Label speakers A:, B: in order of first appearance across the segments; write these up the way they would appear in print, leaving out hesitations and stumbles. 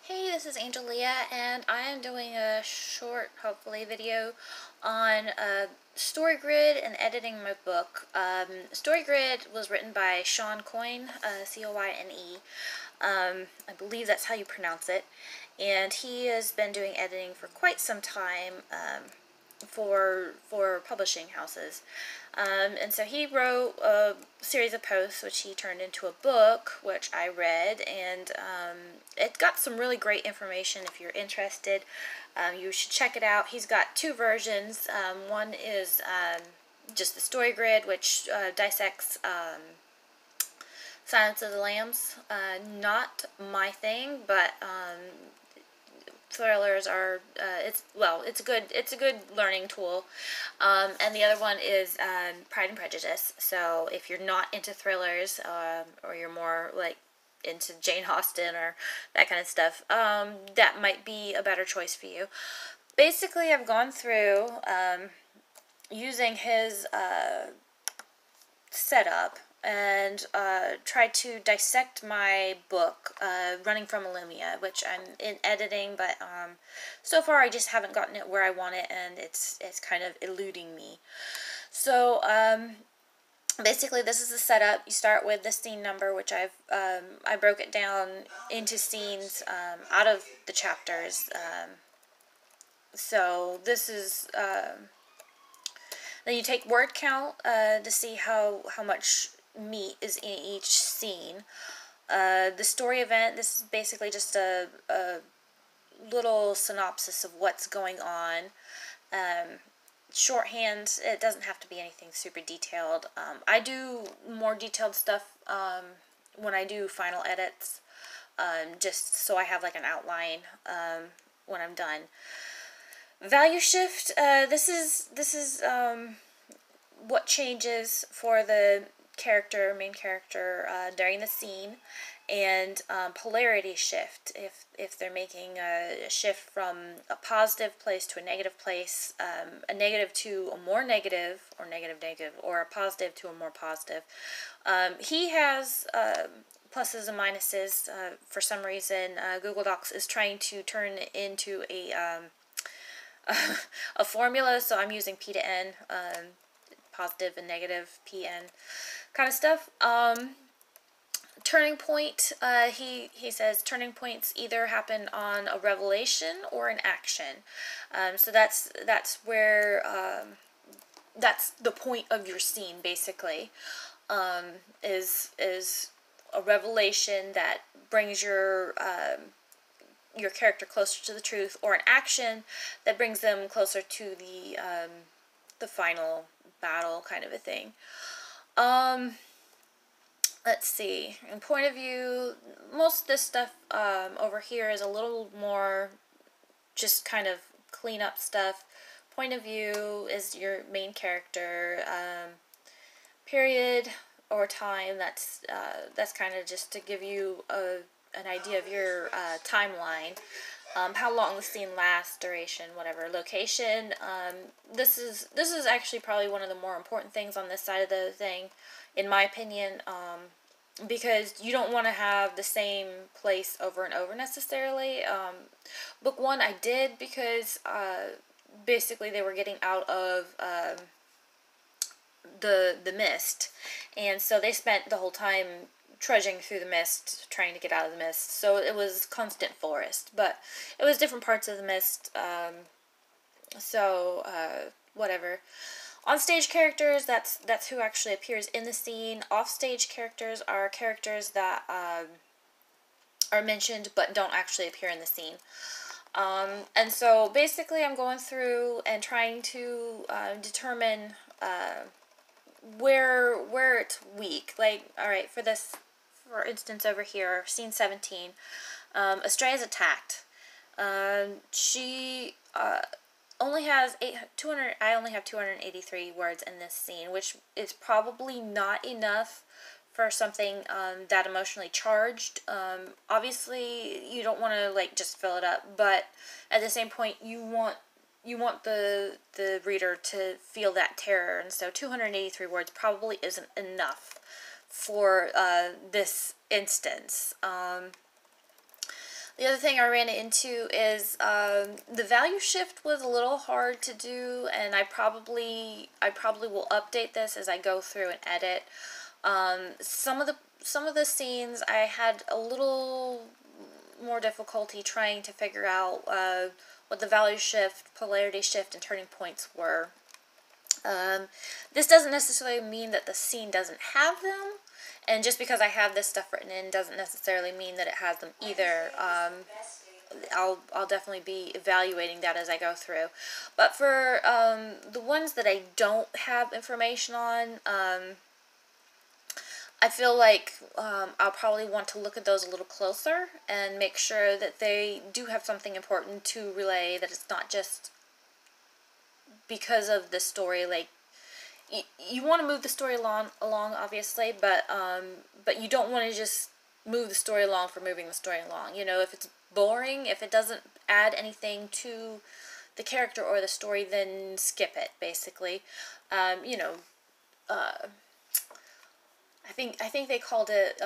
A: Hey, this is Angelia, and I am doing a short, hopefully, video on StoryGrid and editing my book. StoryGrid was written by Sean Coyne, C-O-Y-N-E. I believe that's how you pronounce it. And he has been doing editing for quite some time for publishing houses. And so he wrote a series of posts which he turned into a book, which I read, and it got some really great information. If you're interested, you should check it out. He's got two versions. One is just the story grid, which dissects Silence of the Lambs. Not my thing, but thrillers are it's a good learning tool. And the other one is Pride and Prejudice. So if you're not into thrillers, or you're more like into Jane Austen or that kind of stuff, that might be a better choice for you. Basically, I've gone through using his setup and tried to dissect my book, Running from Illumia, which I'm in editing, but so far I just haven't gotten it where I want it, and it's kind of eluding me. So basically, this is the setup. You start with the scene number, which I broke it down into scenes out of the chapters. So this is then you take word count to see how much meat is in each scene. The story event, this is basically just a little synopsis of what's going on. Shorthand, it doesn't have to be anything super detailed. I do more detailed stuff when I do final edits, just so I have like an outline when I'm done. Value shift, this is what changes for the main character during the scene, and polarity shift, if they're making a shift from a positive place to a negative place, a negative to a more negative, or negative, or a positive to a more positive. He has pluses and minuses. For some reason, Google Docs is trying to turn it into a formula, so I'm using P to N, positive and negative, PN kind of stuff. Turning point, he says turning points either happen on a revelation or an action. So that's where that's the point of your scene, basically, is a revelation that brings your character closer to the truth, or an action that brings them closer to the final battle, kind of a thing. Let's see. In point of view, most of this stuff over here is a little more just kind of clean up stuff. Point of view is your main character. Period or time, that's kind of just to give you an idea of your timeline. How long the scene lasts, duration, whatever. Location, this is actually probably one of the more important things on this side of the thing, in my opinion, because you don't want to have the same place over and over necessarily. Book 1 I did because basically they were getting out of the mist, and so they spent the whole time trudging through the mist, trying to get out of the mist. So it was constant forest, but it was different parts of the mist. Whatever. On-stage characters, that's who actually appears in the scene. Off-stage characters are characters that are mentioned but don't actually appear in the scene. And so basically I'm going through and trying to determine where it's weak. Like, alright, for instance, over here, scene 17, Astray is attacked. She only has I only have 283 words in this scene, which is probably not enough for something that emotionally charged. Obviously, you don't want to like just fill it up, but at the same point, you want the reader to feel that terror, and so 283 words probably isn't enough for this instance. The other thing I ran into is the value shift was a little hard to do, and I probably will update this as I go through and edit. Some of the scenes I had a little more difficulty trying to figure out what the value shift, polarity shift, and turning points were. This doesn't necessarily mean that the scene doesn't have them, and just because I have this stuff written in doesn't necessarily mean that it has them either. I'll definitely be evaluating that as I go through. But for the ones that I don't have information on, I feel like I'll probably want to look at those a little closer and make sure that they do have something important to relay, that it's not just because of the story. Like, you want to move the story along obviously, but you don't want to just move the story along for moving the story along. You know, if it's boring, if it doesn't add anything to the character or the story, then skip it, basically. You know, I think they called it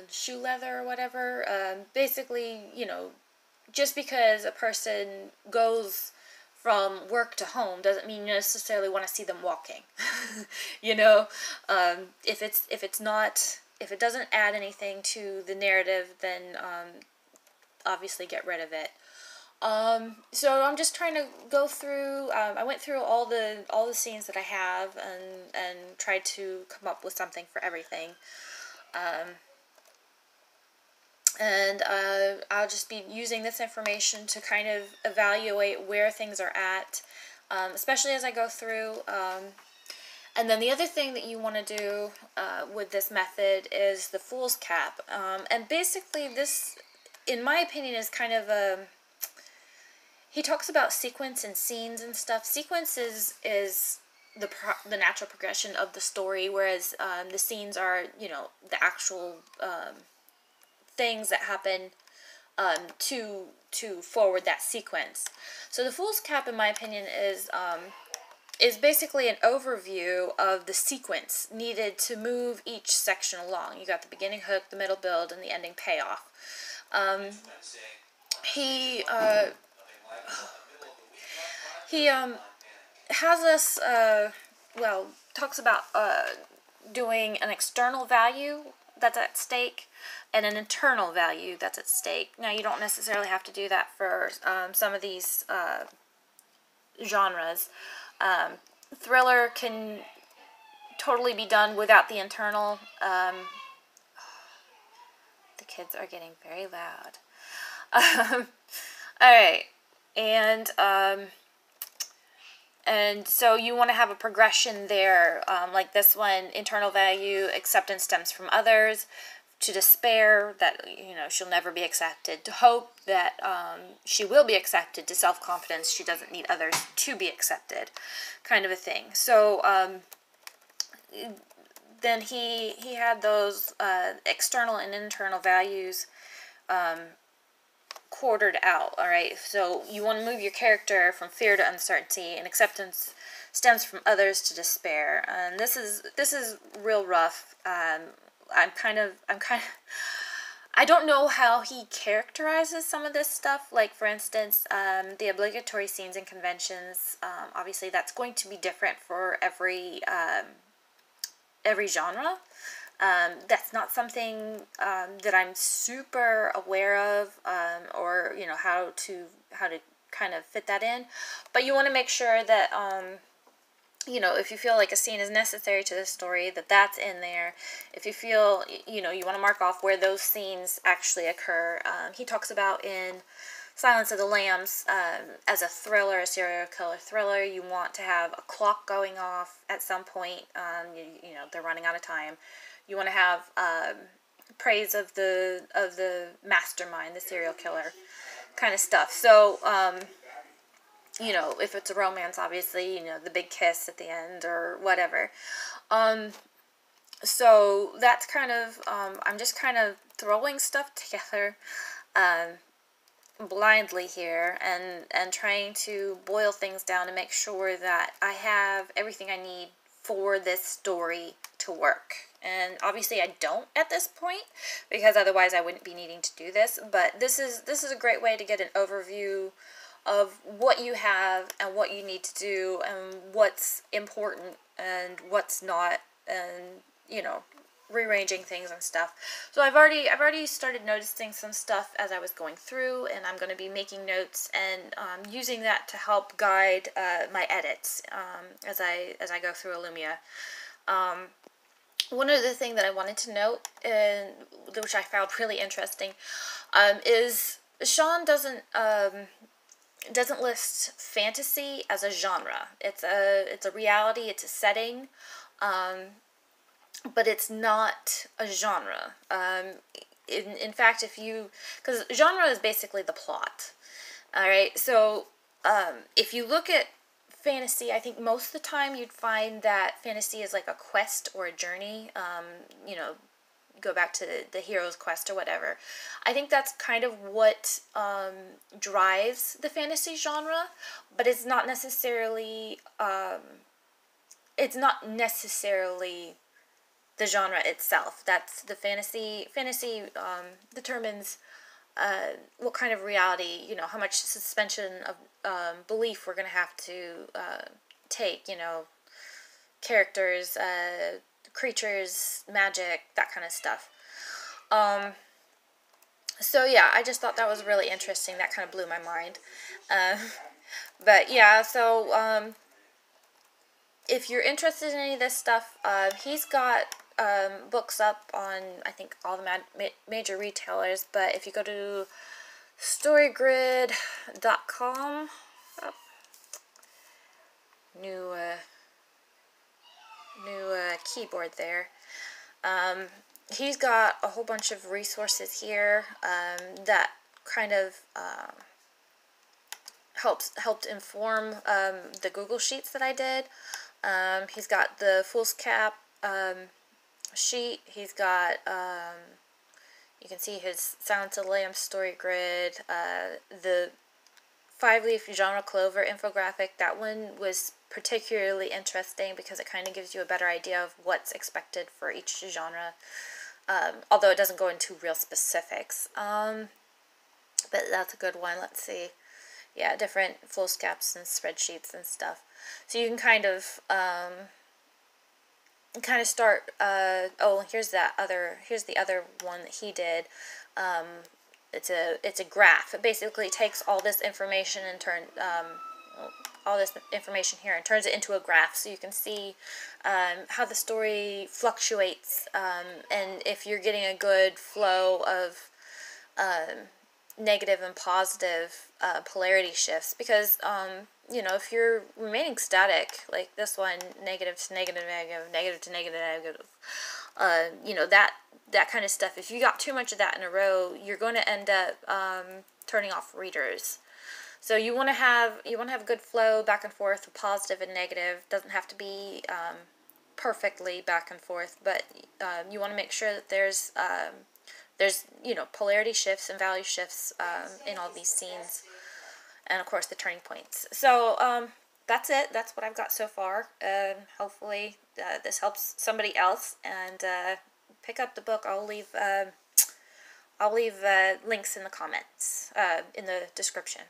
A: shoe leather or whatever. Basically, you know, just because a person goes from work to home doesn't mean you necessarily want to see them walking. You know, if it doesn't add anything to the narrative, then obviously get rid of it. So I'm just trying to go through. I went through all the scenes that I have and tried to come up with something for everything. And I'll just be using this information to kind of evaluate where things are at, especially as I go through. And then the other thing that you want to do with this method is the fool's cap. And basically this, in my opinion, is kind of a... He talks about sequence and scenes and stuff. Sequence is the natural progression of the story, whereas the scenes are, you know, the actual... things that happen to forward that sequence. So the fool's cap, in my opinion, is basically an overview of the sequence needed to move each section along. You got the beginning hook, the middle build, and the ending payoff. He has us talks about doing an external value that's at stake and an internal value that's at stake. Now, you don't necessarily have to do that for some of these genres. Thriller can totally be done without the internal. The kids are getting very loud. Alright, and so you want to have a progression there, like this one, internal value, acceptance stems from others, to despair, that, you know, she'll never be accepted, to hope that she will be accepted, to self-confidence, she doesn't need others to be accepted, kind of a thing. So then he had those external and internal values quartered out. All right, so you want to move your character from fear to uncertainty, and acceptance stems from others to despair. And this is real rough. I don't know how he characterizes some of this stuff. Like, for instance, the obligatory scenes and conventions. Obviously, that's going to be different for every genre. That's not something that I'm super aware of, or, you know, how to kind of fit that in. But you want to make sure that, you know, if you feel like a scene is necessary to the story, that's in there. If you feel, you know, you want to mark off where those scenes actually occur. He talks about in Silence of the Lambs, as a thriller, a serial killer thriller, you want to have a clock going off at some point. You know, they're running out of time. You want to have praise of the mastermind, the serial killer, kind of stuff. So, you know, if it's a romance, obviously, you know, the big kiss at the end or whatever. So that's kind of, I'm just kind of throwing stuff together blindly here and trying to boil things down to make sure that I have everything I need for this story to to work. And obviously I don't at this point, because otherwise I wouldn't be needing to do this. But this is a great way to get an overview of what you have and what you need to do and what's important and what's not, and you know, rearranging things and stuff. So I've already started noticing some stuff as I was going through, and I'm going to be making notes and using that to help guide my edits as I go through Illumia. One other thing that I wanted to note, and which I found really interesting, is Sean doesn't list fantasy as a genre. It's a reality. It's a setting. But it's not a genre. In fact, because genre is basically the plot. All right, so if you look at fantasy, I think most of the time you'd find that fantasy is like a quest or a journey. You know, go back to the hero's quest or whatever. I think that's kind of what drives the fantasy genre, but it's not necessarily. It's not necessarily the genre itself. That's the fantasy. Fantasy determines what kind of reality, you know, how much suspension of belief we're going to have to take, you know, characters, creatures, magic, that kind of stuff. So yeah, I just thought that was really interesting. That kind of blew my mind. But yeah, so if you're interested in any of this stuff, he's got books up on, I think, all the major retailers. But if you go to storygrid.com, new keyboard there. He's got a whole bunch of resources here that kind of helped inform the Google Sheets that I did. He's got the foolscap sheet. He's got, you can see his Silence of the Lambs story grid, the 5-leaf genre clover infographic. That one was particularly interesting because it kind of gives you a better idea of what's expected for each genre, although it doesn't go into real specifics. But that's a good one. Let's see. Yeah, different foolscaps and spreadsheets and stuff. So you can kind of start. Oh, here's the other one that he did. It's a graph. It basically takes all this information and all this information here and turns it into a graph, so you can see how the story fluctuates, and if you're getting a good flow of negative and positive polarity shifts. Because you know, if you're remaining static, like this one, negative to negative, negative, negative to negative, negative, you know, that kind of stuff, if you got too much of that in a row, you're going to end up turning off readers. So you want to have a good flow back and forth, positive and negative. Doesn't have to be perfectly back and forth, but you want to make sure that there's you know, polarity shifts and value shifts in all these scenes, and of course the turning points. So that's it. That's what I've got so far. Hopefully this helps somebody else, and pick up the book. I'll leave links in the comments, in the description.